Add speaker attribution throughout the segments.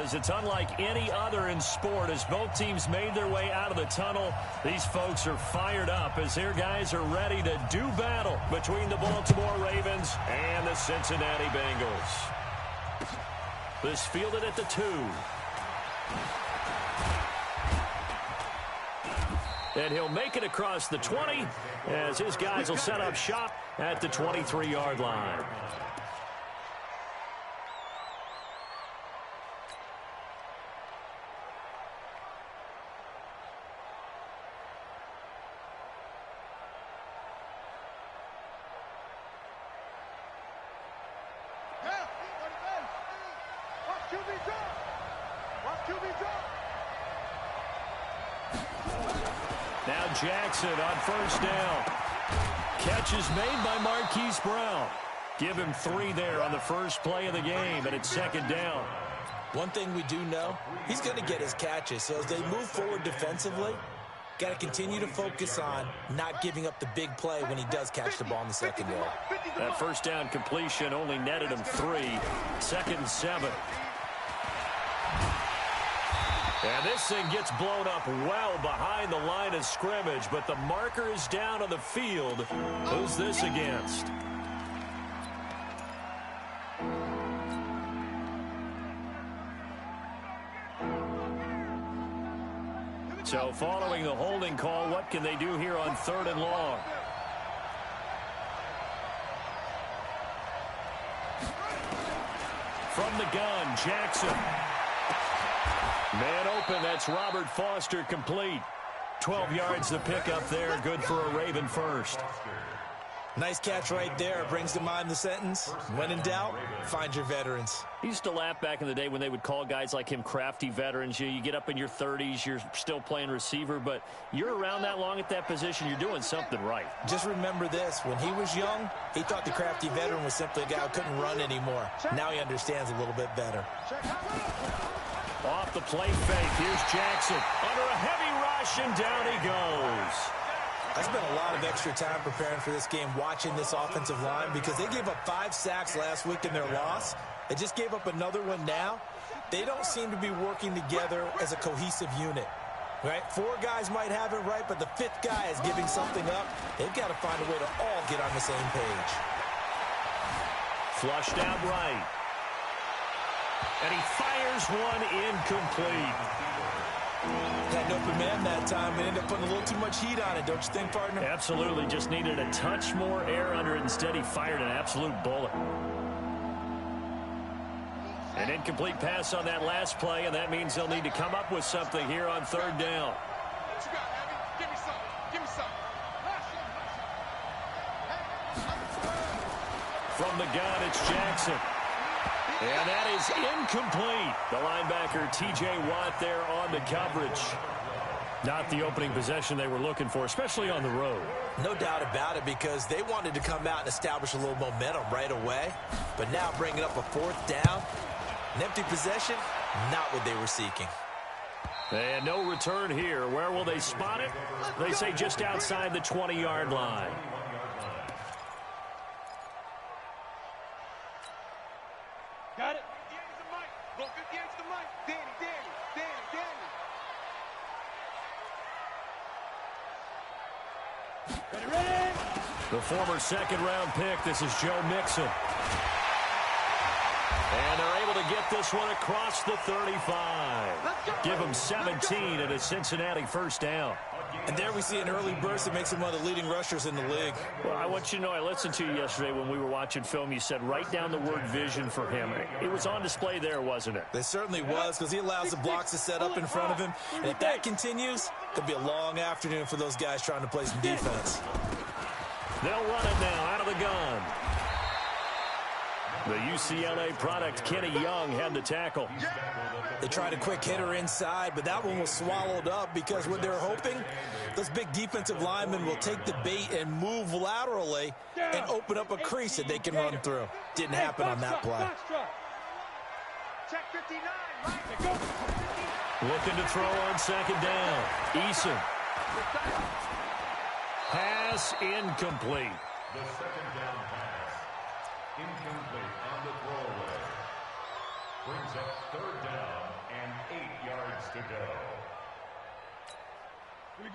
Speaker 1: because it's unlike any other in sport. As both teams made their way out of the tunnel, these folks are fired up as their guys are ready to do battle between the Baltimore Ravens and the Cincinnati Bengals. This fielded at the 2. And he'll make it across the 20 as his guys will set up shop at the 23-yard line. Now Jackson on first down. Catch is made by Marquise Brown. Give him 3 there on the first play of the game, and it's second down.
Speaker 2: One thing we do know, he's going to get his catches. So as they move forward defensively, got to continue to focus on not giving up the big play when he does catch the ball in the secondary.
Speaker 1: That first down completion only netted him 3. 2nd and 7. And this thing gets blown up well behind the line of scrimmage, but the marker is down on the field. Who's this against? So following the holding call, what can they do here on 3rd and long? From the gun, Jackson. Man open, that's Robert Foster, complete. 12 yards to pick up there, good for a Raven first.
Speaker 2: Nice catch right there. Brings to mind the sentence, when in doubt, find your veterans.
Speaker 1: I used to laugh back in the day when they would call guys like him crafty veterans. You get up in your 30s, you're still playing receiver, but you're around that long at that position, you're doing something right.
Speaker 2: Just remember this, when he was young, he thought the crafty veteran was simply a guy who couldn't run anymore. Now he understands a little bit better.
Speaker 1: Off the play fake, here's Jackson. Under a heavy rush, and down he goes.
Speaker 2: I spent a lot of extra time preparing for this game, watching this offensive line, because they gave up 5 sacks last week in their loss. They just gave up another one now. They don't seem to be working together as a cohesive unit. Right? 4 guys might have it right, but the 5th guy is giving something up. They've got to find a way to all get on the same page.
Speaker 1: Flushed out right. And he fires one incomplete.
Speaker 2: Had an open man that time, but ended up putting a little too much heat on it, don't you think, partner?
Speaker 1: Absolutely. Just needed a touch more air under it. Instead, he fired an absolute bullet. An incomplete pass on that last play, and that means they'll need to come up with something here on 3rd down.
Speaker 3: What you got, Abby? Give me something. Give me something.
Speaker 1: From the gun, it's Jackson. And that is incomplete. The linebacker, T.J. Watt, there on the coverage. Not the opening possession they were looking for, especially on the road.
Speaker 2: No doubt about it, because they wanted to come out and establish a little momentum right away. But now bringing up a 4th down, an empty possession, not what they were seeking.
Speaker 1: And no return here. Where will they spot it? They say just outside the 20-yard line.
Speaker 3: Got it. 58 is the mic. Go 58 is the mic. Danny. Ready.
Speaker 1: The former 2nd-round pick, this is Joe Mixon. And they're able to get this one across the 35. Give him 17 and a Cincinnati first down.
Speaker 2: And there we see an early burst that makes him one of the leading rushers in the league.
Speaker 1: Well, I want you to know, I listened to you yesterday when we were watching film. You said write down the word vision for him. It was on display there, wasn't it?
Speaker 2: It certainly was, because he allows the blocks to set up in front of him. And if that continues, it'll be a long afternoon for those guys trying to play some defense.
Speaker 1: They'll run it now out of the gun. The UCLA product, Kenny Young, had the tackle.
Speaker 2: They tried a quick hitter inside, but that one was swallowed up because what they're hoping, those big defensive linemen will take the bait and move laterally and open up a crease that they can run through. Didn't happen on that play.
Speaker 3: Check 59.
Speaker 1: Looking to throw on 2nd down. Eason. Pass incomplete.
Speaker 4: The 2nd down pass. Incomplete on the throwaway. Brings up 3rd down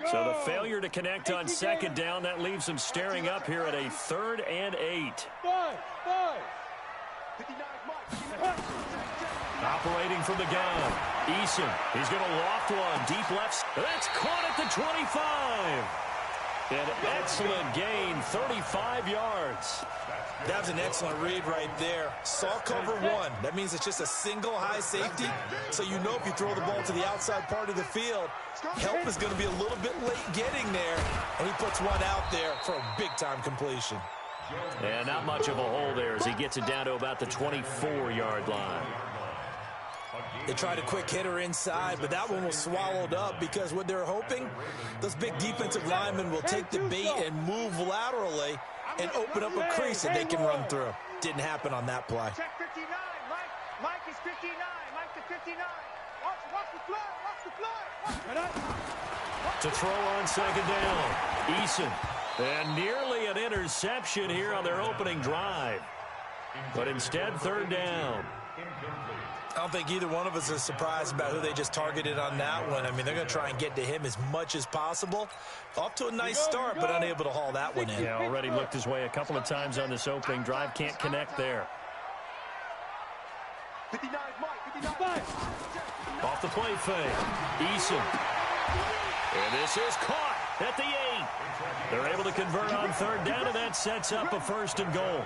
Speaker 1: So the failure to connect on second down, that leaves them staring up here at a 3rd and 8. Operating from the gun. Eason, he's going to loft one. Deep left. That's caught at the 25. An excellent gain, 35 yards.
Speaker 2: That was an excellent read right there. Saw cover one. That means it's just a single high safety. So you know if you throw the ball to the outside part of the field, help is going to be a little bit late getting there. And he puts one out there for a big-time completion.
Speaker 1: And not much of a hole there as he gets it down to about the 24-yard line.
Speaker 2: They tried a quick hitter inside, but that one was swallowed up because what they're hoping, those big defensive linemen will take the bait and move laterally and open up a crease that they can run through. Didn't happen on that play.
Speaker 3: Check 59. Mike is 59. Mike to 59. Watch the fly.
Speaker 1: To throw on second down. Eason. And nearly an interception here on their opening drive. But instead, 3rd down.
Speaker 2: I don't think either one of us is surprised about who they just targeted on that one. I mean, they're going to try and get to him as much as possible. Off to a nice start, but unable to haul that one in.
Speaker 1: Yeah, already looked his way a couple of times on this opening drive. Can't connect there.
Speaker 3: 59, Mike. 59.
Speaker 1: Off the play fake. Eason. And this is caught at the 8. They're able to convert on 3rd down, and that sets up a 1st and goal.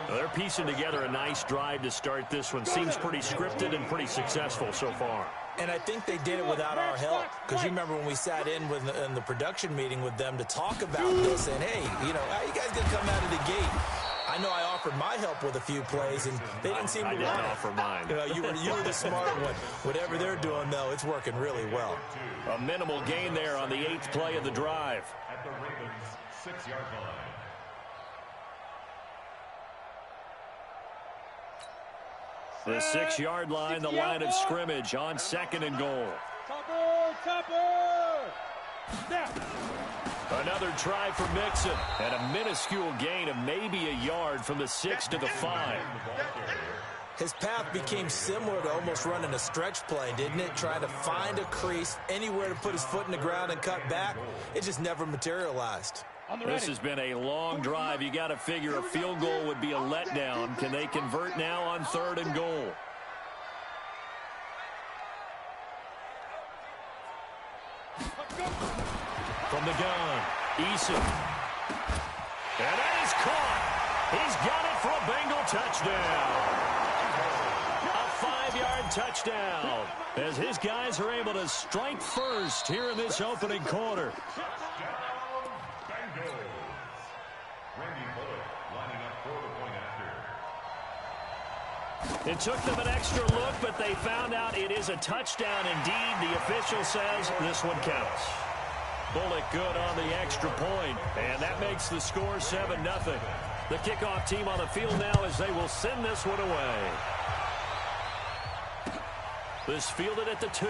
Speaker 1: Well, they're piecing together a nice drive to start this one. Seems pretty scripted and pretty successful so far.
Speaker 2: And I think they did it without our help. Because you remember when we sat in the production meeting with them to talk about this, and hey, you know, how you guys going to come out of the gate? I know I offered my help with a few plays, and they didn't seem to want it.
Speaker 1: I didn't offer mine.
Speaker 2: You know, you were the smart one. Whatever they're doing, though, it's working really well.
Speaker 1: A minimal gain there on the 8th play of the drive.
Speaker 4: At the Ravens' 6-yard line.
Speaker 1: The 6-yard line, the line of scrimmage on 2nd and goal. Another try for Mixon, and a minuscule gain of maybe a yard from the 6 to the 5.
Speaker 2: His path became similar to almost running a stretch play, didn't it? Trying to find a crease, anywhere to put his foot in the ground and cut back. It just never materialized.
Speaker 1: This has been a long drive. You got to figure a field goal would be a letdown. Can they convert now on 3rd and goal? From the gun, Eason. And that is caught. He's got it for a Bengal touchdown. A 5-yard touchdown as his guys are able to strike first here in this opening quarter. It took them an extra look, but they found out it is a touchdown indeed. The official says this one counts. Bullock good on the extra point, and that makes the score 7-0. The kickoff team on the field now as they will send this one away. This fielded at the 2.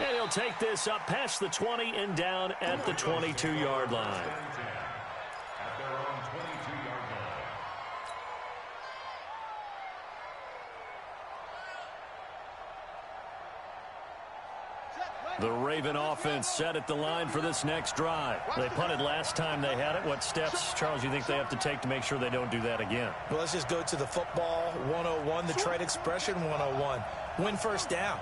Speaker 1: And he'll take this up past the 20 and down at the 22-yard line. The Raven offense set at the line for this next drive. They punted last time they had it. What steps, Charles, you think they have to take to make sure they don't do that again?
Speaker 2: Well, let's just go to the football 101, the trade expression 101. Win 1st down.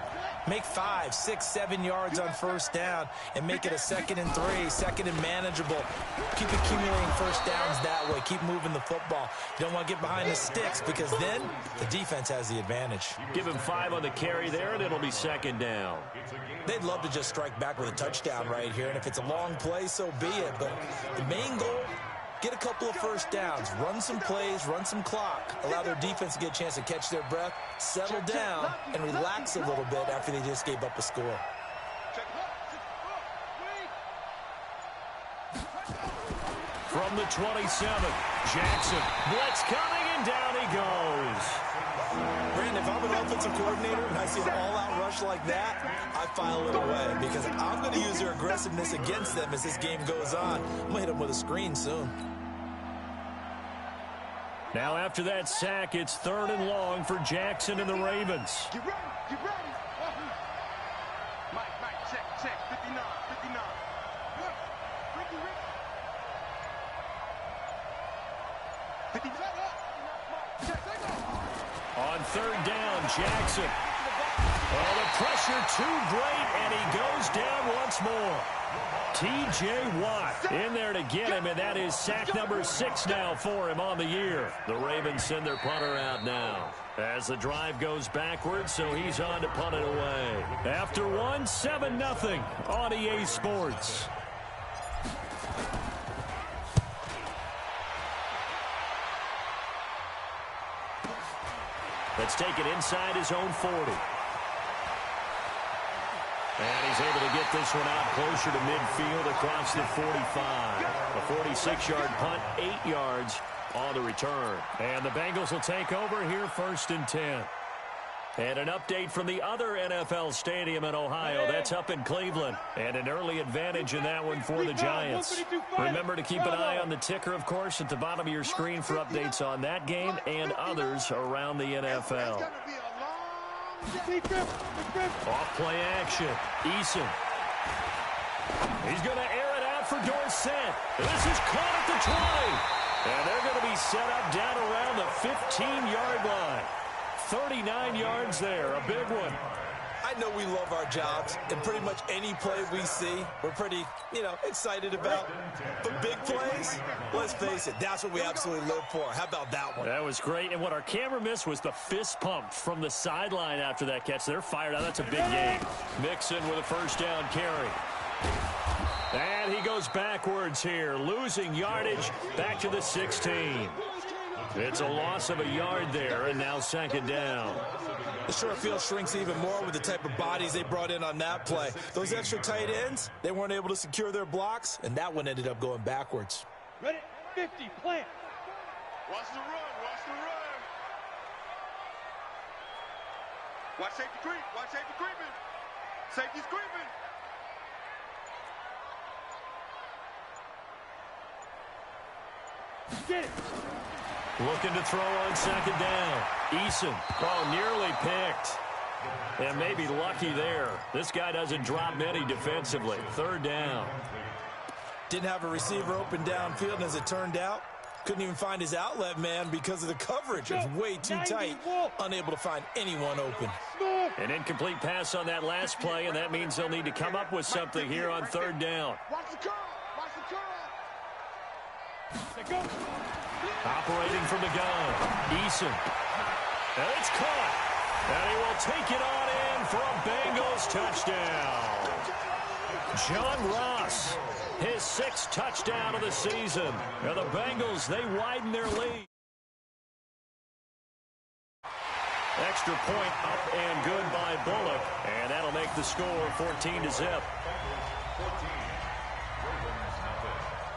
Speaker 2: Make 5, 6, 7 yards on 1st down and make it a 2nd and 3, 2nd and manageable. Keep accumulating 1st downs that way. Keep moving the football. You don't want to get behind the sticks because then the defense has the advantage.
Speaker 1: Give him 5 on the carry there, and it'll be 2nd down.
Speaker 2: They'd love to just strike back with a touchdown right here, and if it's a long play, so be it. But the main goal, get a couple of 1st downs, run some plays, run some clock, allow their defense to get a chance to catch their breath, settle down, and relax a little bit after they just gave up a score.
Speaker 1: From the 27, Jackson. Blitz coming, and down he goes.
Speaker 2: Brandon, if I'm an offensive coordinator and I see an all-out rush like that, I file it away because I'm going to use their aggressiveness against them as this game goes on. I'm going to hit them with a screen soon.
Speaker 1: Now after that sack, it's 3rd and long for Jackson and the Ravens.
Speaker 3: Get ready. Check. 59. Ricky. 57.
Speaker 1: On third down, Jackson. Oh, the pressure too great, and he goes down once more. T.J. Watt in there to get him, and that is sack number 6 now for him on the year. The Ravens send their punter out now as the drive goes backwards, so he's on to punt it away. After one, 7-0 on EA Sports. Let's take it inside his own 40. And he's able to get this one out closer to midfield across the 45. A 46-yard punt, 8 yards on the return. And the Bengals will take over here 1st and 10. And an update from the other NFL stadium in Ohio. That's up in Cleveland. And an early advantage in that one for the Giants. Remember to keep an eye on the ticker, of course, at the bottom of your screen for updates on that game and others around the NFL. Off play action. Eason. He's going to air it out for Dorsett. This is caught at the 20. And they're going to be set up down around the 15-yard line. 39 yards there, a big one.
Speaker 2: I know we love our jobs, and pretty much any play we see, we're pretty, excited about. But big plays, let's face it, that's what we absolutely live for. How about that one?
Speaker 1: That was great, and what our camera missed was the fist pump from the sideline after that catch. They're fired out. That's a big game. Mixon with a first down carry. And he goes backwards here, losing yardage back to the 16. It's a loss of a yard there, and now 2nd down.
Speaker 2: The short field shrinks even more with the type of bodies they brought in on that play. Those extra tight ends, they weren't able to secure their blocks, and that one ended up going backwards.
Speaker 3: Ready? 50, plant. Watch the run. Watch safety creep. Watch safety creeping. Safety's creeping. Get it.
Speaker 1: Looking to throw on 2nd down. Eason. Oh, nearly picked. And maybe lucky there. This guy doesn't drop many defensively. 3rd down.
Speaker 2: Didn't have a receiver open downfield, and as it turned out, couldn't even find his outlet man because of the coverage. It was way too tight. Unable to find anyone open.
Speaker 1: An incomplete pass on that last play, and that means they'll need to come up with something here on 3rd down.
Speaker 3: Watch the curl. Go.
Speaker 1: Operating from the gun. Eason. And it's caught. And he will take it on in for a Bengals touchdown. John Ross, his 6th touchdown of the season. And the Bengals, they widen their lead. Extra point up and good by Bullock. And that'll make the score 14-0.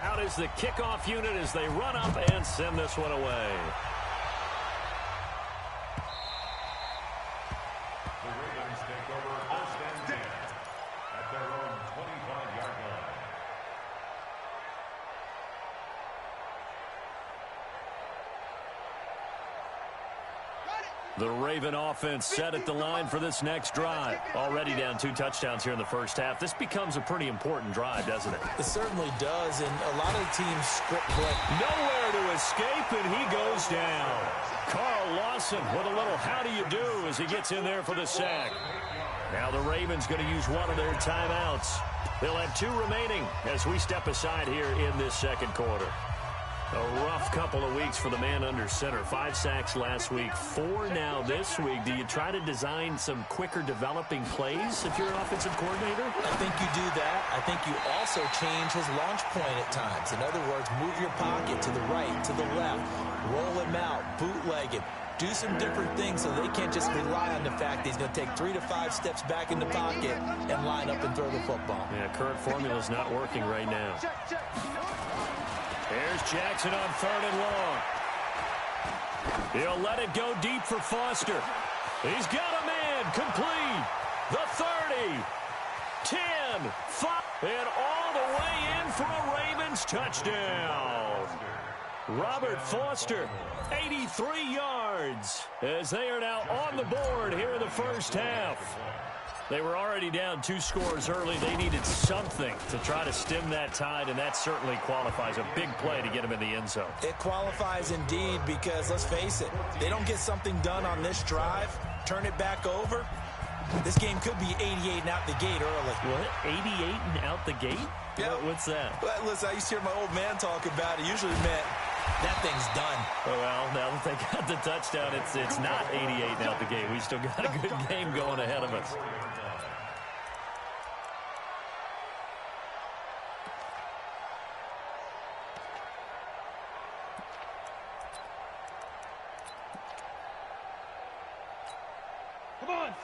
Speaker 1: Out is the kickoff unit as they run up and send this one away.
Speaker 4: The Ravens take over 1st and 10 at their own 25-yard line.
Speaker 1: The Raven offense set at the line for this next drive. Already down 2 touchdowns here in the first half. This becomes a pretty important drive, doesn't it?
Speaker 2: It certainly does, and a lot of teams script play.
Speaker 1: Nowhere to escape, and he goes down. Carl Lawson with a little how do you do as he gets in there for the sack. Now the Ravens going to use one of their timeouts. They'll have 2 remaining as we step aside here in this 2nd quarter. A rough couple of weeks for the man under center. 5 sacks last week, 4 now this week. Do you try to design some quicker developing plays if you're an offensive coordinator?
Speaker 2: I think you do that. I think you also change his launch point at times. In other words, move your pocket to the right, to the left, roll him out, bootleg him. Do some different things so they can't just rely on the fact that he's going to take 3 to 5 steps back in the pocket and line up and throw the football.
Speaker 1: Yeah, current formula's not working right now. There's Jackson on 3rd and long. He'll let it go deep for Foster. He's got a man complete. The 30, 10, 5, and all the way in for a Ravens touchdown. Robert Foster, 83 yards, as they are now on the board here in the first half. They were already down 2 scores early. They needed something to try to stem that tide, and that certainly qualifies. A big play to get them in the end zone.
Speaker 2: It qualifies indeed because, let's face it, they don't get something done on this drive, turn it back over, this game could be 88 and out the gate early.
Speaker 1: What? 88 and out the gate?
Speaker 2: Yeah.
Speaker 1: What's that?
Speaker 2: Well, listen, I used to hear my old man talk about it. Usually meant that thing's done.
Speaker 1: Oh, well, now that they got the touchdown, it's not 88 and out the gate. We still got a good game going ahead of us.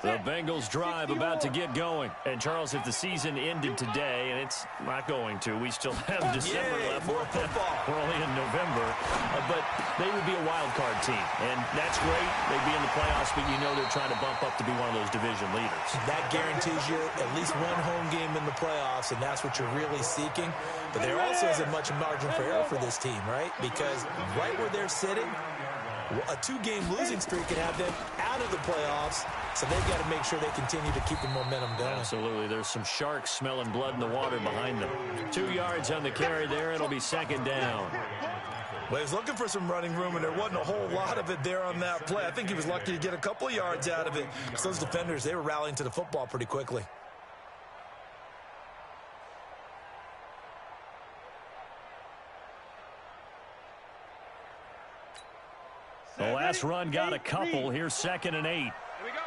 Speaker 1: The Bengals drive about to get going. And, Charles, if the season ended today, and it's not going to, we still have December left.
Speaker 2: More football.
Speaker 1: We're only in November. But they would be a wild card team. And that's great. They'd be in the playoffs, but you know they're trying to bump up to be one of those division leaders.
Speaker 2: That guarantees you at least one home game in the playoffs, and that's what you're really seeking. But there also isn't much margin for error for this team, right? Because right where they're sitting, a 2-game losing streak could have them out of the playoffs, so they've got to make sure they continue to keep the momentum going.
Speaker 1: Absolutely. There's some sharks smelling blood in the water behind them. 2 yards on the carry there. It'll be second down.
Speaker 2: Well, he was looking for some running room, and there wasn't a whole lot of it there on that play. I think he was lucky to get a couple of yards out of it, because those defenders, they were rallying to the football pretty quickly.
Speaker 1: The last run got a couple. Here's 2nd and 8.
Speaker 3: Here we go.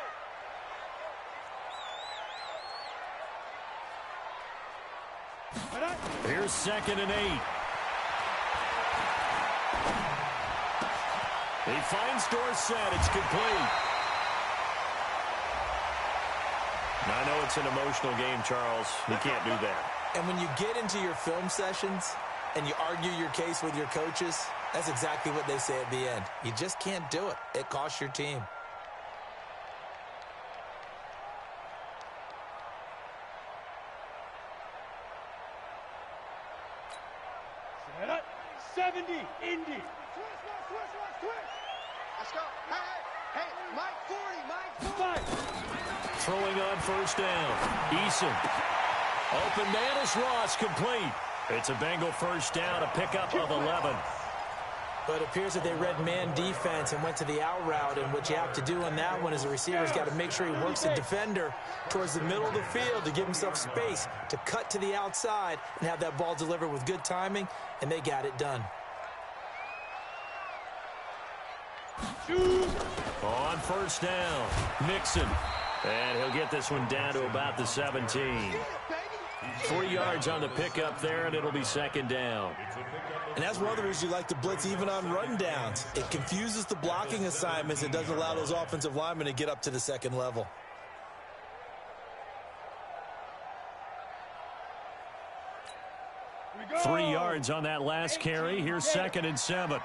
Speaker 1: Here's 2nd and 8. He finds Dorsett. It's complete. Now, I know it's an emotional game, Charles. You can't do that.
Speaker 2: And when you get into your film sessions and you argue your case with your coaches, that's exactly what they say at the end. You just can't do it. It costs your team.
Speaker 3: Set up. 70, Indy. Switch. Let's go. Hey, Mike 40, Mike 40.
Speaker 1: Throwing on first down. Eason. Open man is Ross, complete. It's a Bengal first down, a pickup of 11.
Speaker 2: But it appears that they read man defense and went to the out route, and what you have to do on that one is the receiver's got to make sure he works the defender towards the middle of the field to give himself space to cut to the outside and have that ball delivered with good timing, and they got it done.
Speaker 1: On first down, Mixon. And he'll get this one down to about the 17. 3 yards on the pickup there, and it'll be second down.
Speaker 2: And that's one of the reasons you like to blitz even on rundowns. It confuses the blocking assignments. It doesn't allow those offensive linemen to get up to the second level.
Speaker 3: Go.
Speaker 1: 3 yards on that last carry. Here's 2nd and 7.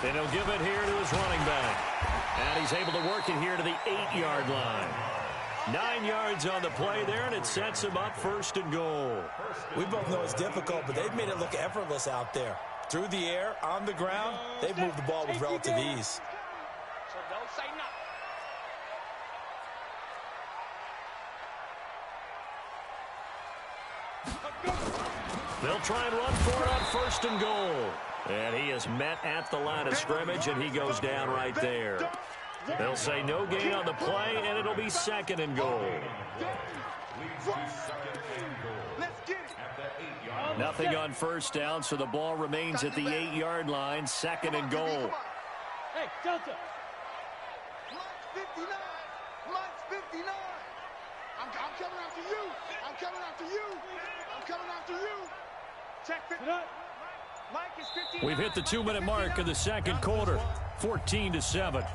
Speaker 1: And he'll give it here to his running back. And he's able to work it here to the 8-yard line. 9 yards on the play there, and it sets him up 1st and goal.
Speaker 2: We both know it's difficult, but they've made it look effortless out there. Through the air, on the ground, they've moved the ball with relative ease.
Speaker 3: So don't say nothing.
Speaker 1: They'll try and run for it on 1st and goal. And he is met at the line of scrimmage, and he goes down right there. They'll say no gain on the play, and it'll be 2nd and goal. Nothing on first down, so the ball remains at the 8-yard line, 2nd and goal.
Speaker 3: Hey, Delta. Mike's 59. Mike's 59. I'm coming after you. I'm coming after you. I'm coming after you. Check it. Mike is 59.
Speaker 1: We've hit the 2-minute mark of the second quarter, 14-7.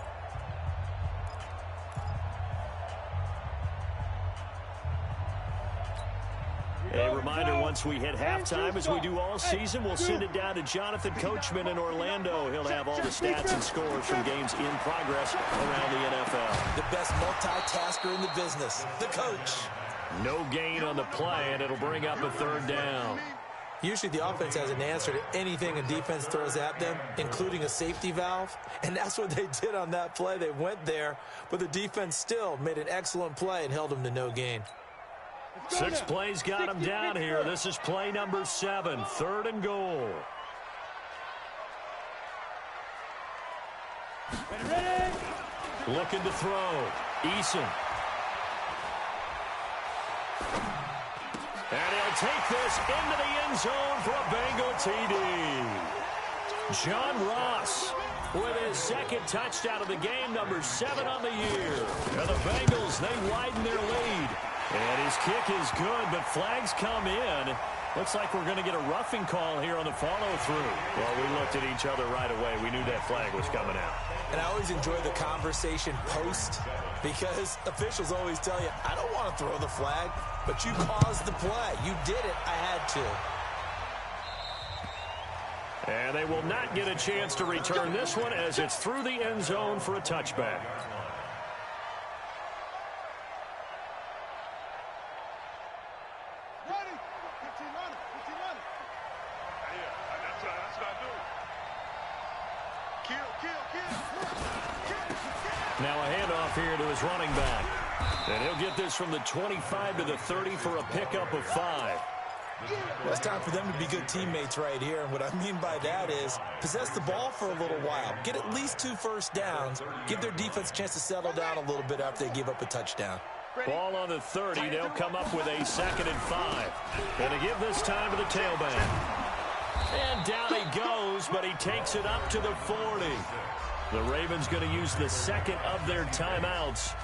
Speaker 1: A reminder, once we hit halftime, as we do all season, we'll send it down to Jonathan Coachman in Orlando. He'll have all the stats and scores from games in progress around the NFL.
Speaker 2: The best multitasker in the business, the coach.
Speaker 1: No gain on the play, and it'll bring up a 3rd down.
Speaker 2: Usually the offense has an answer to anything a defense throws at them, including a safety valve. And that's what they did on that play. They went there, but the defense still made an excellent play and held them to no gain.
Speaker 1: 6 plays got him down here. This is play number 7, 3rd and goal.
Speaker 3: Ready?
Speaker 1: Looking to throw. Eason. And he'll take this into the end zone for a Bengal TD. John Ross with his 2nd touchdown of the game, number 7 on the year. And the Bengals, they widen their lead. And his kick is good, but flags come in. Looks like we're going to get a roughing call here on the follow-through. Well, we looked at each other right away. We knew that flag was coming out.
Speaker 2: And I always enjoy the conversation post because officials always tell you, I don't want to throw the flag, but you caused the play. You did it. I had to.
Speaker 1: And they will not get a chance to return this one as it's through the end zone for a touchback. Now a handoff here to his running back. And he'll get this from the 25 to the 30 for a pickup of 5.
Speaker 2: Well, it's time for them to be good teammates right here. And what I mean by that is possess the ball for a little while. Get at least 2 first downs. Give their defense a chance to settle down a little bit after they give up a touchdown.
Speaker 1: Ball on the 30. They'll come up with a 2nd and 5. And to give this time to the tailback. And down he goes, but he takes it up to the 40. The Ravens going to use the 2nd of their timeouts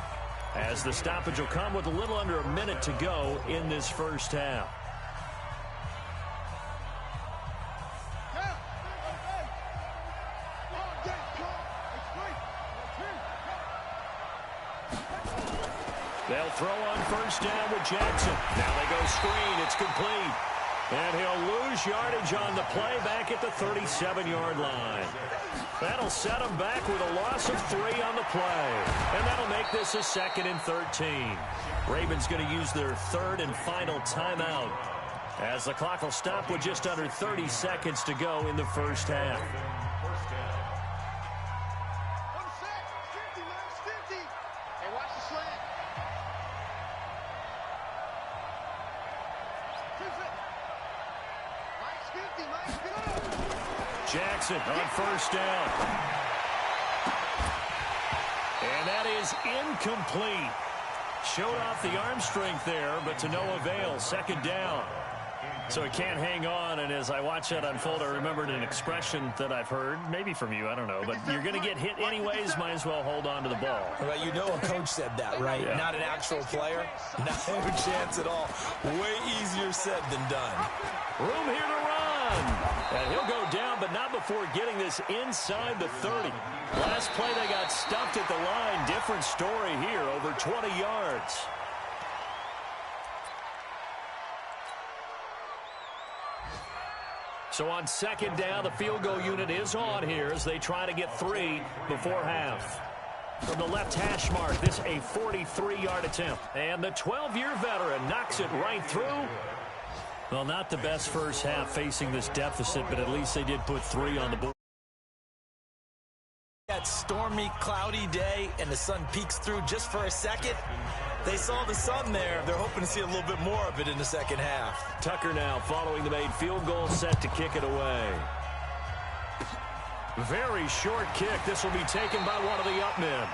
Speaker 1: as the stoppage will come with a little under a minute to go in this first half. They'll throw on first down with Jackson. Now they go screen. It's complete. And he'll lose yardage on the play back at the 37-yard line. That'll set him back with a loss of 3 on the play. And that'll make this a 2nd and 13. Ravens going to use their 3rd and final timeout as the clock will stop with just under 30 seconds to go in the first half. Jackson on first down. And that is incomplete. Showed off the arm strength there, but to no avail. 2nd down. So he can't hang on, and as I watch that unfold, I remembered an expression that I've heard, maybe from you, I don't know, but you're going to get hit anyways, might as well hold on to the ball.
Speaker 2: Well, you know a coach said that, right?
Speaker 1: Yeah.
Speaker 2: Not an actual player. No chance at all. Way easier said than done.
Speaker 1: Room here to run. And he'll go down, but not before getting this inside the 30. Last play, they got stuffed at the line. Different story here, over 20 yards. So on 2nd down, the field goal unit is on here as they try to get 3 before half. From the left hash mark, this a 43-yard attempt. And the 12-year veteran knocks it right through. Well, not the best first half facing this deficit, but at least they did put 3 on the board.
Speaker 2: That stormy, cloudy day, and the sun peeks through just for a second. They saw the sun there. They're hoping to see a little bit more of it in the second half.
Speaker 1: Tucker now following the made field goal, set to kick it away. Very short kick. This will be taken by one of the up men.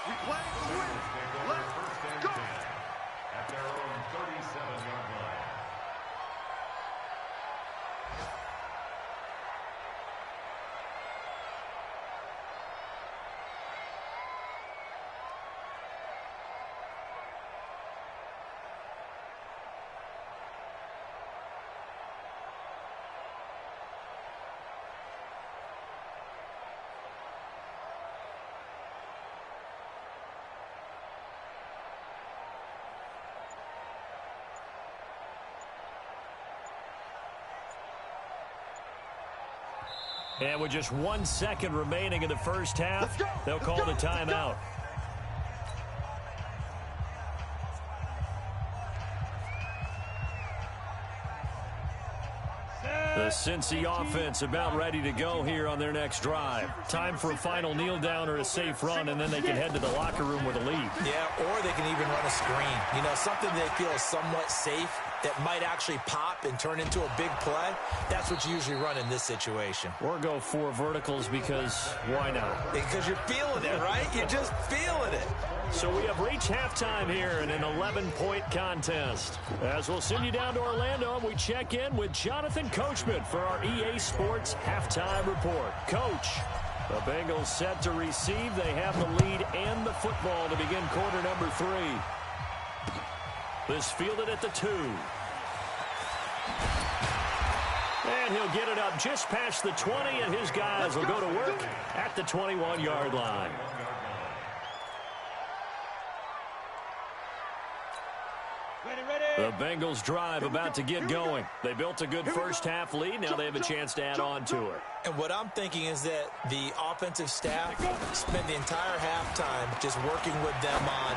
Speaker 3: We play to win. Let's go.
Speaker 4: At their own 37-yard line.
Speaker 1: And with just 1 second remaining in the first half, they'll call the timeout. Cincy offense about ready to go here on their next drive. Time for a final kneel down or a safe run, and then they can head to the locker room with a lead.
Speaker 2: Yeah, or they can even run a screen. You know, something they feel is somewhat safe that might actually pop and turn into a big play. That's what you usually run in this situation.
Speaker 1: Or go 4 verticals because why not?
Speaker 2: Because you're feeling it, right? You're just feeling it.
Speaker 1: So we have reached halftime here in an 11-point contest. As we'll send you down to Orlando, and we check in with Jonathan Coachman for our EA Sports Halftime Report. Coach, the Bengals set to receive. They have the lead and the football to begin quarter number 3. This fielded at the 2. And he'll get it up just past the 20, and his guys will go to work at the 21-yard line. The Bengals drive about to get going. They built a good first-half lead. Now they have a chance to add on to it.
Speaker 2: And what I'm thinking is that the offensive staff spent the entire halftime just working with them on,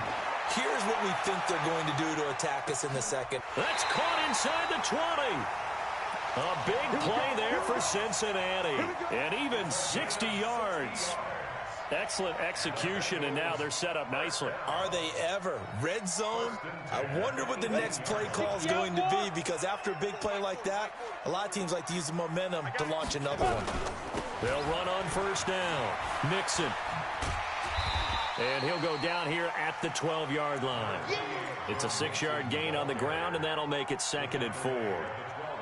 Speaker 2: here's what we think they're going to do to attack us in the second.
Speaker 1: That's caught inside the 20. A big play there for Cincinnati. And even 60 yards. Excellent execution, and now they're set up nicely.
Speaker 2: Are they ever? Red zone? I wonder what the next play call is going to be, because after a big play like that, a lot of teams like to use the momentum to launch another one.
Speaker 1: They'll run on first down. Mixon. And he'll go down here at the 12-yard line. It's a 6-yard gain on the ground, and that'll make it 2nd and 4.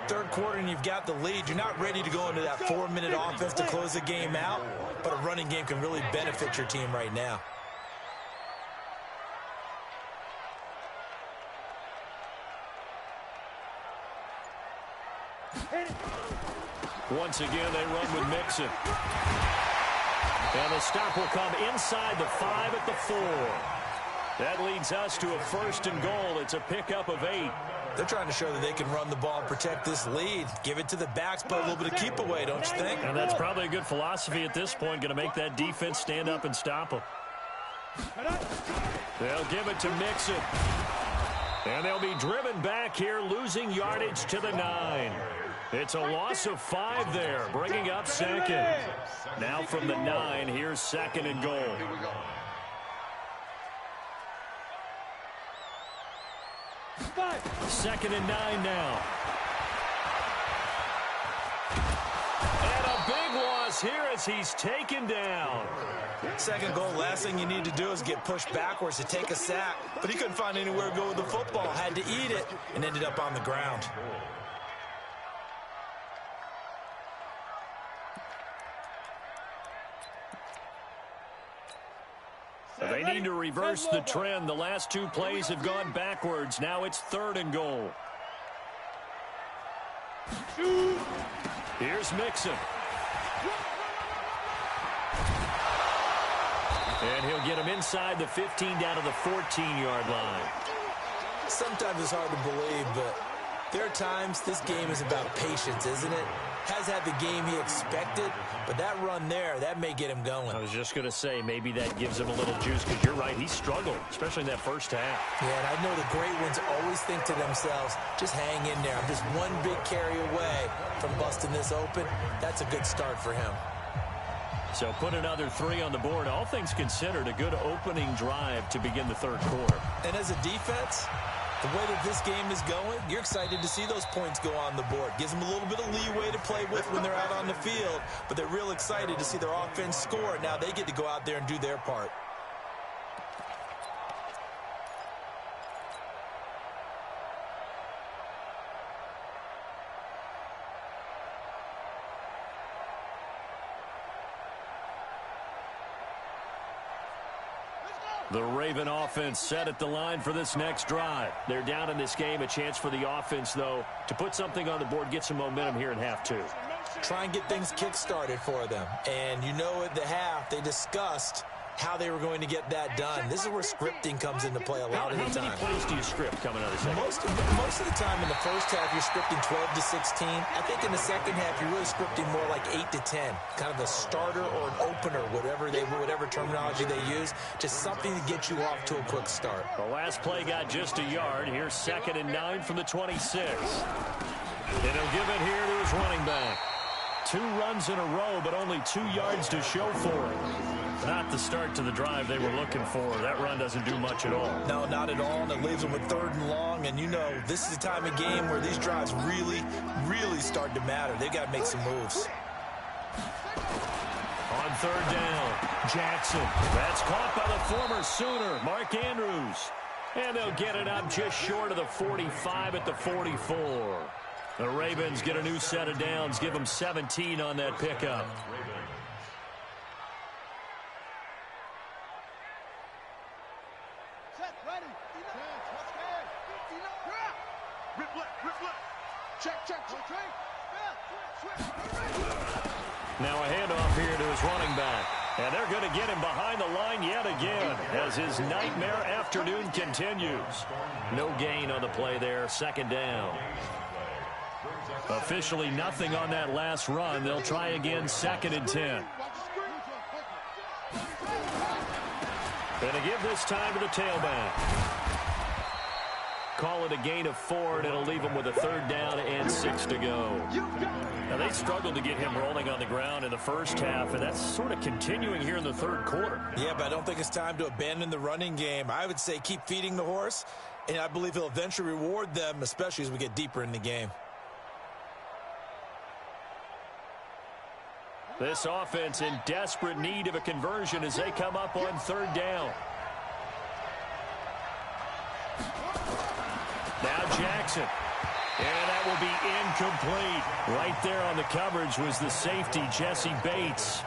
Speaker 2: Third quarter and you've got the lead. You're not ready to go into that 4-minute offense to close the game out, but a running game can really benefit your team right now.
Speaker 1: Once again, they run with Mixon. And the stop will come inside the 5 at the 4. That leads us to a 1st and goal. It's a pickup of 8.
Speaker 2: They're trying to show that they can run the ball and protect this lead. Give it to the backs, but a little bit of keep away, don't you think?
Speaker 1: And that's probably a good philosophy at this point. Going to make that defense stand up and stop them. They'll give it to Mixon. And they'll be driven back here, losing yardage to the 9. It's a loss of 5 there, bringing up 2nd. Now from the 9, here's 2nd and goal. Second and 9 now. And a big loss here as he's taken down.
Speaker 2: Second goal, last thing you need to do is get pushed backwards to take a sack. But he couldn't find anywhere to go with the football. Had to eat it and ended up on the ground.
Speaker 1: They need to reverse the trend. The last 2 plays have gone backwards. Now it's 3rd and goal. Here's Mixon. And he'll get him inside the 15 down to the 14-yard line.
Speaker 2: Sometimes it's hard to believe, but there are times this game is about patience, isn't it? Has had the game he expected, but that run there, that may get him going.
Speaker 1: I was just going to say, maybe that gives him a little juice, because you're right, he struggled, especially in that first half.
Speaker 2: Yeah, and I know the great ones always think to themselves, just hang in there. I'm just one big carry away from busting this open. That's a good start for him.
Speaker 1: So put another 3 on the board. All things considered, a good opening drive to begin the 3rd quarter.
Speaker 2: And as a defense, the way that this game is going, you're excited to see those points go on the board. Gives them a little bit of leeway to play with when they're out on the field, but they're real excited to see their offense score. Now they get to go out there and do their part.
Speaker 1: The Raven offense set at the line for this next drive. They're down in this game. A chance for the offense, though, to put something on the board, get some momentum here in half 2.
Speaker 2: Try and get things kick-started for them. And you know at the half, they discussed how they were going to get that done. This is where scripting comes into play a lot of the time.
Speaker 1: How many plays do you script coming out of the second?
Speaker 2: Most of the time in the first half, you're scripting 12 to 16. I think in the second half, you're really scripting more like 8 to 10. Kind of a starter or an opener, whatever terminology they use. Just something to get you off to a quick start.
Speaker 1: The last play got just a yard. Here's 2nd and 9 from the 26. And he'll give it here to his running back. 2 runs in a row, but only 2 yards to show for it. Not the start to the drive they were looking for. That run doesn't do much at all.
Speaker 2: No, not at all, and it leaves them with 3rd and long. And, you know, this is the time of game where these drives really, really start to matter. They've got to make some moves.
Speaker 1: On 3rd down, Jackson. That's caught by the former Sooner, Mark Andrews. And they'll get it up just short of the 45 at the 44. The Ravens get a new set of downs, give them 17 on that pickup.
Speaker 3: Set, ready. Rip left. Check.
Speaker 1: Now a handoff here to his running back. And they're going to get him behind the line yet again as his nightmare afternoon continues. No gain on the play there, 2nd down. Officially nothing on that last run. They'll try again, 2nd and 10. Going to give this time to the tailback. Call it a gain of 4, and it'll leave him with a 3rd down and 6 to go. Now, they struggled to get him rolling on the ground in the first half, and that's sort of continuing here in the 3rd quarter.
Speaker 2: Yeah, but I don't think it's time to abandon the running game. I would say keep feeding the horse, and I believe he'll eventually reward them, especially as we get deeper in the game.
Speaker 1: This offense in desperate need of a conversion as they come up on 3rd down. Now Jackson. And that will be incomplete. Right there on the coverage was the safety, Jesse Bates.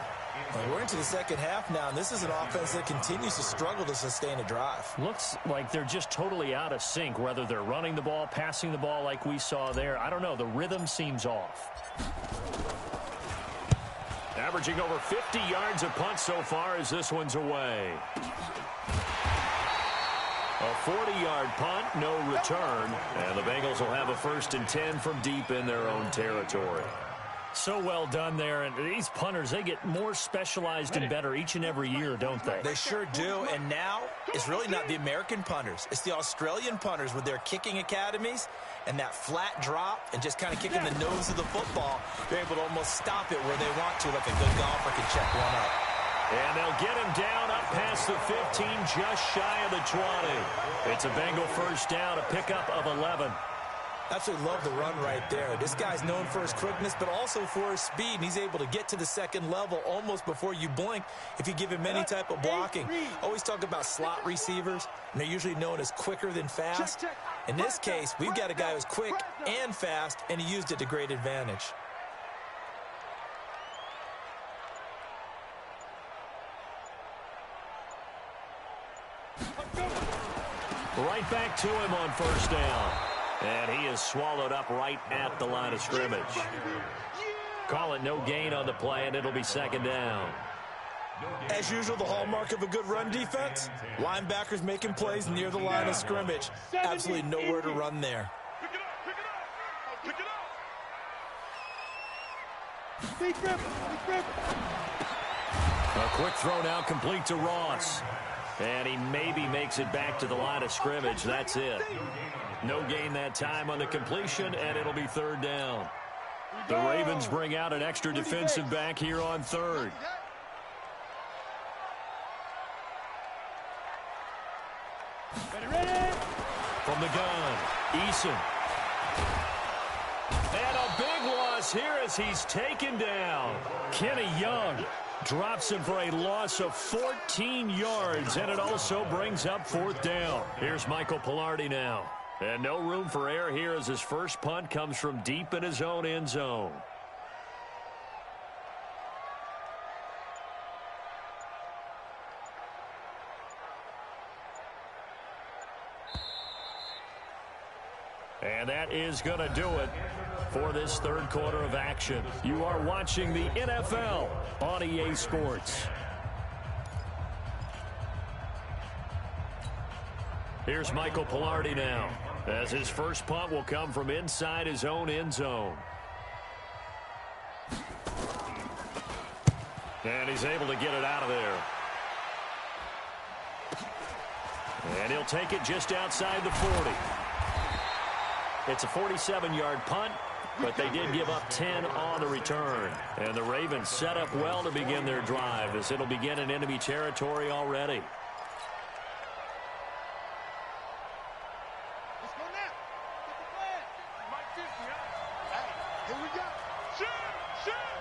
Speaker 2: Well, we're into the 2nd half now, and this is an offense that continues to struggle to sustain a drive.
Speaker 1: Looks like they're just totally out of sync, whether they're running the ball, passing the ball like we saw there. I don't know. The rhythm seems off. Averaging over 50 yards a punt so far as this one's away. A 40-yard punt, no return. And the Bengals will have a 1st and 10 from deep in their own territory. So well done there. And these punters, they get more specialized and better each and every year, don't they?
Speaker 2: They sure do. And now it's really not the American punters. It's the Australian punters with their kicking academies and that flat drop and just kind of kicking the nose of the football. They're able to almost stop it where they want to, like a good golfer can check one up.
Speaker 1: And they'll get him down up past the 15, just shy of the 20. It's a Bengal 1st down, a pickup of 11.
Speaker 2: Absolutely love the run right there. This guy's known for his quickness, but also for his speed. And he's able to get to the 2nd level almost before you blink if you give him any type of blocking. Always talk about slot receivers, and they're usually known as quicker than fast. In this case, we've got a guy who's quick and fast, and he used it to great advantage.
Speaker 1: Right back to him on 1st down. And he is swallowed up right at the line of scrimmage. Call it no gain on the play, and it'll be 2nd down.
Speaker 2: As usual, the hallmark of a good run defense, linebackers making plays near the line of scrimmage. Absolutely nowhere to run there.
Speaker 1: A quick throw now complete to Ross. And he maybe makes it back to the line of scrimmage. That's it. No gain that time on the completion, and it'll be 3rd down. The Ravens bring out an extra defensive back here on 3rd. From the gun, Eason. And a big loss here as he's taken down. Kenny Young drops him for a loss of 14 yards, and it also brings up 4th down. Here's Michael Pilardi now. And no room for error here as his first punt comes from deep in his own end zone. And that is going to do it for this 3rd quarter of action. You are watching the NFL on EA Sports. Here's Michael Pilardi now, as his first punt will come from inside his own end zone. And he's able to get it out of there. And he'll take it just outside the 40. It's a 47-yard punt, but they did give up 10 on the return. And the Ravens set up well to begin their drive as it'll begin in enemy territory already.
Speaker 3: Let's go now. Get the flag. Mike 50, huh? Hey, here we go. Shoot! Shoot!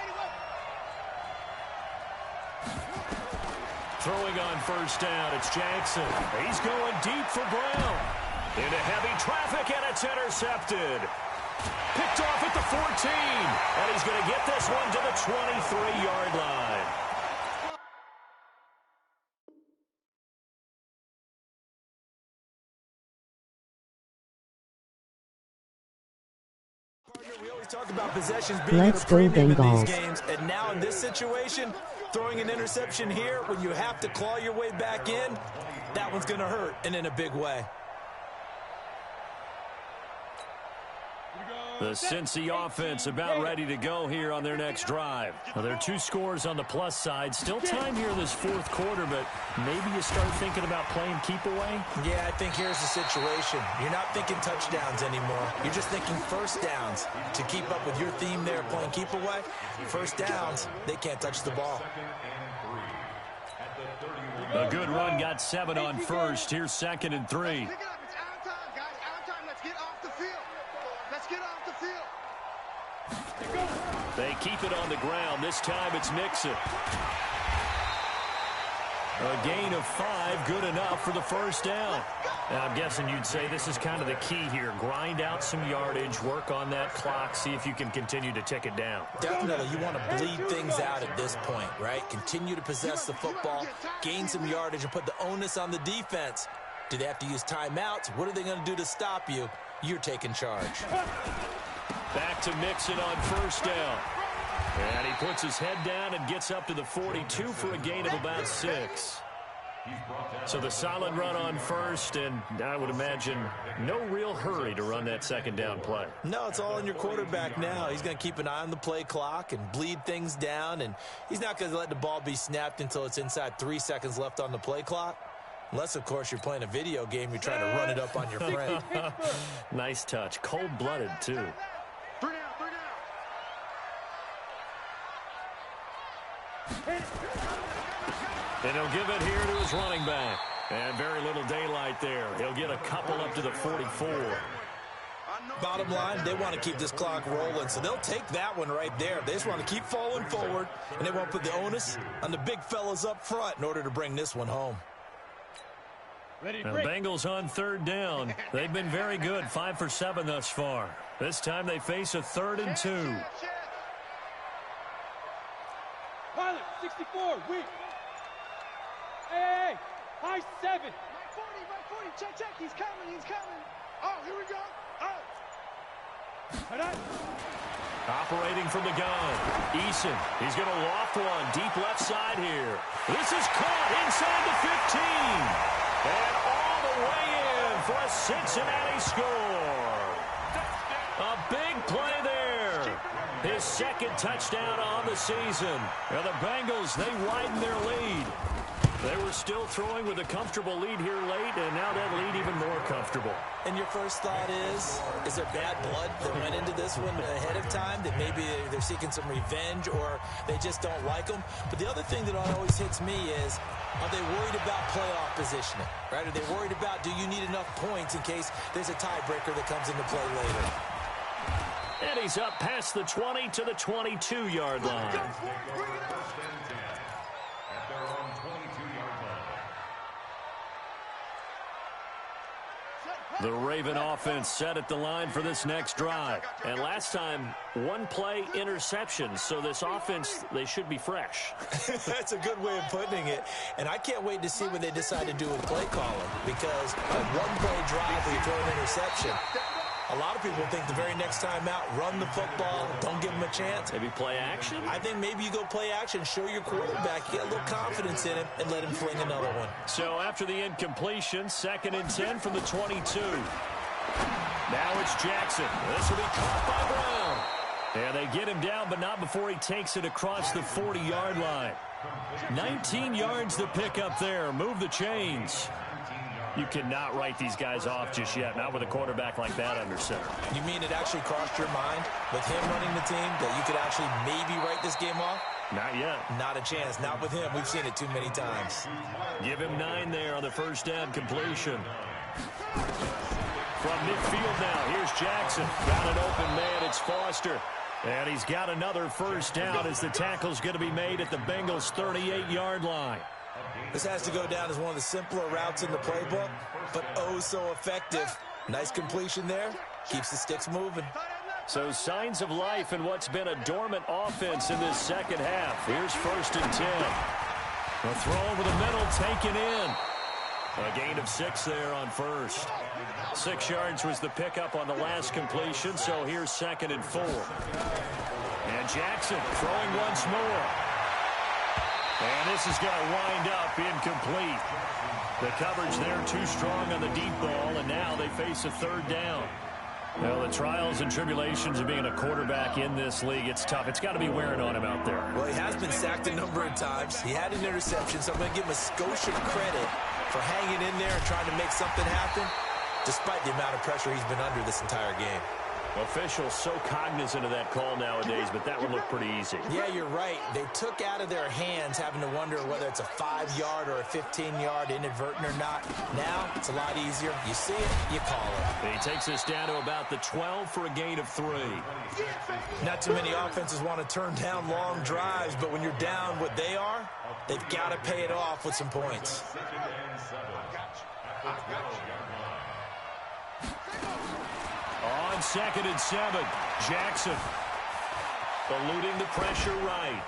Speaker 3: Anyway.
Speaker 1: Throwing on first down, it's Jackson. He's going deep for Brown. Into heavy traffic, and it's intercepted. Picked off at the 14. And he's going to get this one to the 23-yard line.
Speaker 2: We always talk about possessions being at a premium in these games, and now in this situation, throwing an interception here when you have to claw your way back in, that one's going to hurt, and in a big way.
Speaker 1: The Cincy offense about ready to go here on their next drive. Well, there are 2 scores on the plus side. Still time here in this 4th quarter, but maybe you start thinking about playing keep away?
Speaker 2: Yeah, I think here's the situation. You're not thinking touchdowns anymore. You're just thinking first downs. To keep up with your theme there, playing keep away, first downs, they can't touch the ball.
Speaker 1: A good run got 7 on first. Here's 2nd and 3.
Speaker 3: Pick it up. It's our time, guys. Our time. Let's get off the field. Let's get off the field.
Speaker 1: They keep it on the ground. This time it's Mixon. A gain of 5, good enough for the first down. Now, I'm guessing you'd say this is kind of the key here. Grind out some yardage, work on that clock, see if you can continue to tick it down.
Speaker 2: Definitely. You want to bleed things out at this point, right? Continue to possess the football, gain some yardage, and put the onus on the defense. Do they have to use timeouts? What are they going to do to stop you? You're taking charge.
Speaker 1: Back to Mixon on first down. And he puts his head down and gets up to the 42 for a gain of about 6. So the solid run on first, and I would imagine no real hurry to run that 2nd down play.
Speaker 2: No, it's all in your quarterback now. He's going to keep an eye on the play clock and bleed things down, and he's not going to let the ball be snapped until it's inside 3 seconds left on the play clock. Unless, of course, you're playing a video game, you're trying to run it up on your friend.
Speaker 1: Nice touch. Cold-blooded, too.
Speaker 3: 3 down, 3 down.
Speaker 1: And he'll give it here to his running back. And very little daylight there. He'll get a couple up to the 44.
Speaker 2: Bottom line, they want to keep this clock rolling, so they'll take that one right there. They just want to keep falling forward, and they want to put the onus on the big fellas up front in order to bring this one home.
Speaker 1: Now, Bengals on 3rd down. They've been very good, 5 for 7 thus far. This time they face a 3rd and 2.
Speaker 5: Pilot, 64, weak. Hey, high 7.
Speaker 3: Right 40, check, he's coming. Oh, here we go. Oh.
Speaker 1: Operating from the gun. Eason, he's going to loft one deep left side here. This is caught inside the 15. And all the way in for a Cincinnati score. A big play there. His 2nd touchdown on the season. And the Bengals, they widen their lead. They were still throwing with a comfortable lead here late, and now that lead even more comfortable.
Speaker 2: And your first thought is there bad blood that went into this one ahead of time, that maybe they're seeking some revenge or they just don't like them? But the other thing that always hits me is, are they worried about playoff positioning, right? Are they worried about, do you need enough points in case there's a tiebreaker that comes into play later?
Speaker 1: And he's up past the 20 to the 22-yard line. The Raven offense set at the line for this next drive. And last time, 1-play interception. So this offense, they should be fresh.
Speaker 2: That's a good way of putting it. And I can't wait to see what they decide to do with play calling. Because a 1-play drive where you throw an interception, a lot of people think the very next time out, run the football, don't give them a chance.
Speaker 1: Maybe play action?
Speaker 2: I think maybe you go play action, show your quarterback, get a little confidence in him, and let him fling another one.
Speaker 1: So after the incompletion, 2nd and 10 from the 22. Now it's Jackson. This will be caught by Brown. And they get him down, but not before he takes it across the 40-yard line. 19 yards to pick up there. Move the chains. You cannot write these guys off just yet, not with a quarterback like that under center.
Speaker 2: You mean it actually crossed your mind with him running the team that you could actually maybe write this game off?
Speaker 1: Not yet.
Speaker 2: Not a chance. Not with him. We've seen it too many times.
Speaker 1: Give him 9 there on the first down completion. From midfield now, here's Jackson. Got an open man. It's Foster. And he's got another first down as the tackle's going to be made at the Bengals' 38-yard line.
Speaker 2: This has to go down as one of the simpler routes in the playbook, but oh so effective. Nice completion there. Keeps the sticks moving.
Speaker 1: So signs of life in what's been a dormant offense in this second half. Here's 1st and 10. A throw over the middle, taken in. A gain of 6 there on first. 6 yards was the pickup on the last completion, so here's 2nd and 4. And Jackson throwing once more. And this is going to wind up incomplete. The coverage there too strong on the deep ball, and now they face a 3rd down. Well, the trials and tribulations of being a quarterback in this league, it's tough. It's got to be wearing on him out there.
Speaker 2: Well, he has been sacked a number of times. He had an interception, so I'm going to give him a skosh of credit for hanging in there and trying to make something happen, despite the amount of pressure he's been under this entire game.
Speaker 1: Officials so cognizant of that call nowadays, but that would look pretty easy.
Speaker 2: Yeah, you're right. They took out of their hands having to wonder whether it's a 5-yard or a 15-yard inadvertent or not. Now, it's a lot easier. You see it, you call it.
Speaker 1: He takes us down to about the 12 for a gain of 3.
Speaker 2: Not too many offenses want to turn down long drives, but when you're down what they are, they've got to pay it off with some points.
Speaker 1: On 2nd and 7, Jackson eluding the pressure right.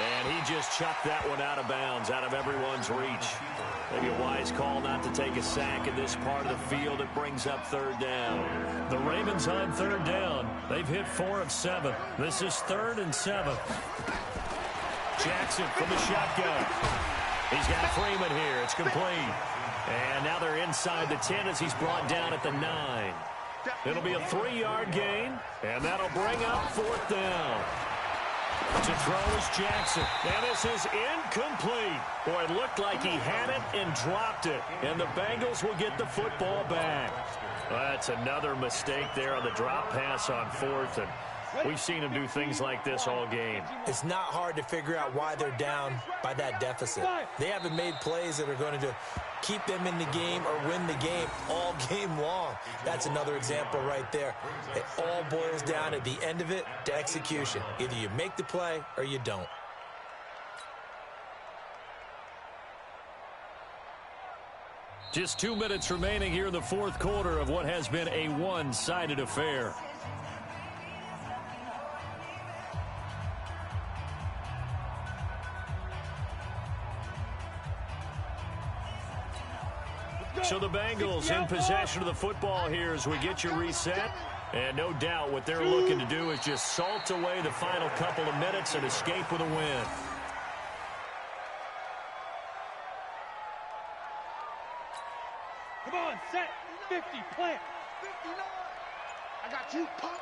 Speaker 1: And he just chucked that one out of bounds, out of everyone's reach. Maybe a wise call not to take a sack in this part of the field. It brings up 3rd down. The Ravens on 3rd down. They've hit 4 of 7. This is 3rd and 7. Jackson from the shotgun. He's got Freeman here. It's complete. And now they're inside the 10 as he's brought down at the 9. It'll be a 3-yard gain, and that'll bring up 4th down. To throw is Jackson. And this is incomplete. Boy, it looked like he had it and dropped it. And the Bengals will get the football back. That's another mistake there on the drop pass on 4th. And we've seen him do things like this all game.
Speaker 2: It's not hard to figure out why they're down by that deficit. They haven't made plays that are going to keep them in the game or win the game all game long. That's another example right there. It all boils down at the end of it to execution. Either you make the play or you don't.
Speaker 1: Just 2 minutes remaining here in the 4th quarter of what has been a one-sided affair. So the Bengals in possession of the football here as we get you reset. And no doubt what they're looking to do is just salt away the final couple of minutes and escape with a win.
Speaker 5: Come on, set, 50, plant.
Speaker 3: 59. I got you, punk.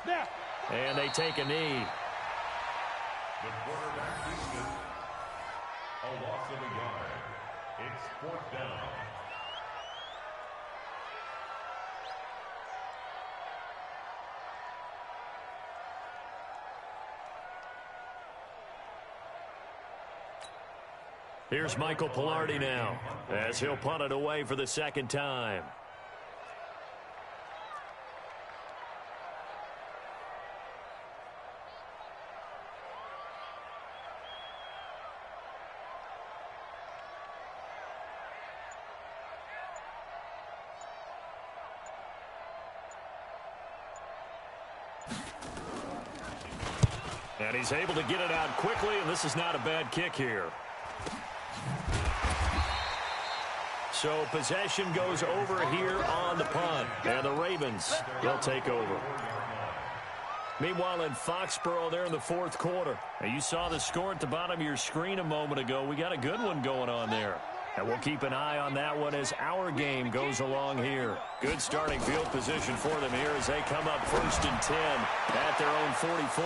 Speaker 5: Now.
Speaker 1: And they take a knee.
Speaker 4: The quarterback is a loss of a yard. It's 4th down.
Speaker 1: Here's Michael Pilardi now as he'll punt it away for the 2nd time. And he's able to get it out quickly, and this is not a bad kick here. So possession goes over here on the punt, and the Ravens will take over. Meanwhile, in Foxborough, they're in the 4th quarter. Now, you saw the score at the bottom of your screen a moment ago. We got a good one going on there. And we'll keep an eye on that one as our game goes along here. Good starting field position for them here as they come up 1st and 10 at their own 44.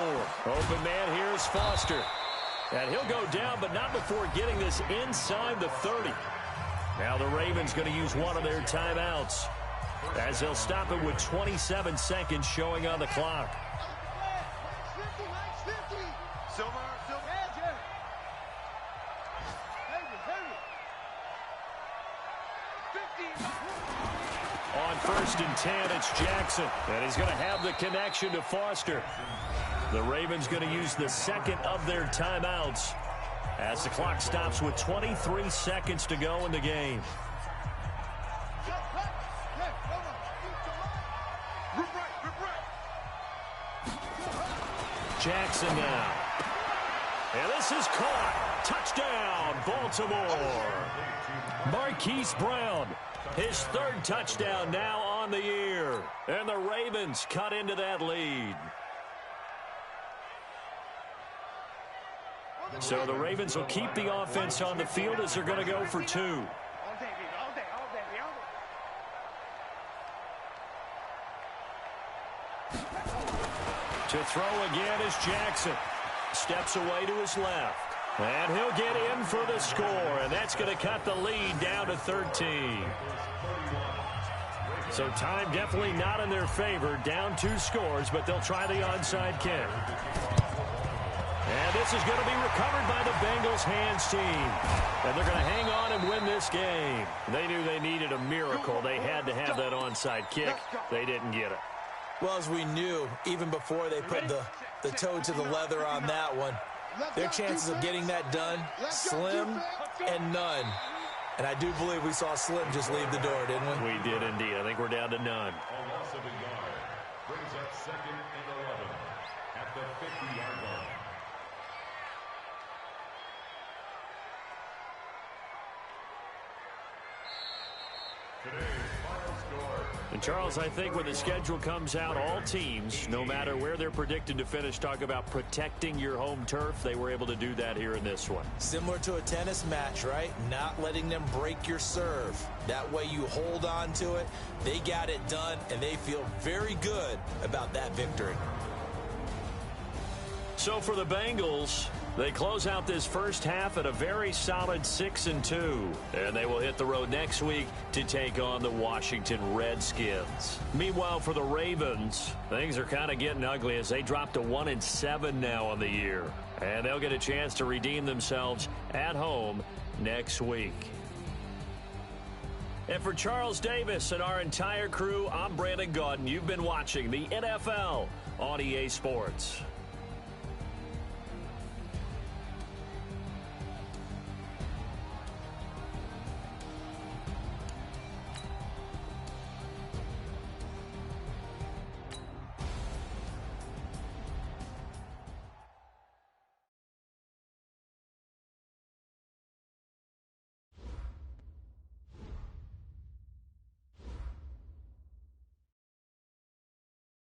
Speaker 1: Open man here is Foster. And he'll go down, but not before getting this inside the 30. Now the Ravens going to use one of their timeouts as they'll stop it with 27 seconds showing on the clock. On 1st and 10, it's Jackson. And he's going to have the connection to Foster. The Ravens going to use the second of their timeouts as the clock stops with 23 seconds to go in the game. Jackson now. And this is caught. Touchdown, Baltimore. Marquise Brown, his 3rd touchdown now on the year. And the Ravens cut into that lead. So the Ravens will keep the offense on the field as they're going to go for 2. To throw again is Jackson. Steps away to his left. And he'll get in for the score. And that's going to cut the lead down to 13. So time definitely not in their favor. Down 2 scores, but they'll try the onside kick. And this is going to be recovered by the Bengals hands team. And they're going to hang on and win this game. They knew they needed a miracle. They had to have that onside kick. They didn't get it.
Speaker 2: Well, as we knew, even before they put the toe to the leather on that one, their chances of getting that done, slim and none. And I do believe we saw Slim just leave the door, didn't we?
Speaker 1: We did indeed. I think we're down to none.
Speaker 4: A loss of a yard brings up 2nd and 11 at the 50-yard line. Today's final score.
Speaker 1: And Charles, I think when the schedule comes out, all teams, no matter where they're predicted to finish, talk about protecting your home turf. They were able to do that here in this one.
Speaker 2: Similar to a tennis match, right? Not letting them break your serve. That way you hold on to it. They got it done, and they feel very good about that victory.
Speaker 1: So for the Bengals, they close out this first half at a very solid 6-2. And they will hit the road next week to take on the Washington Redskins. Meanwhile, for the Ravens, things are kind of getting ugly as they drop to 1-7 now on the year. And they'll get a chance to redeem themselves at home next week. And for Charles Davis and our entire crew, I'm Brandon Gaudin. You've been watching the NFL on EA Sports.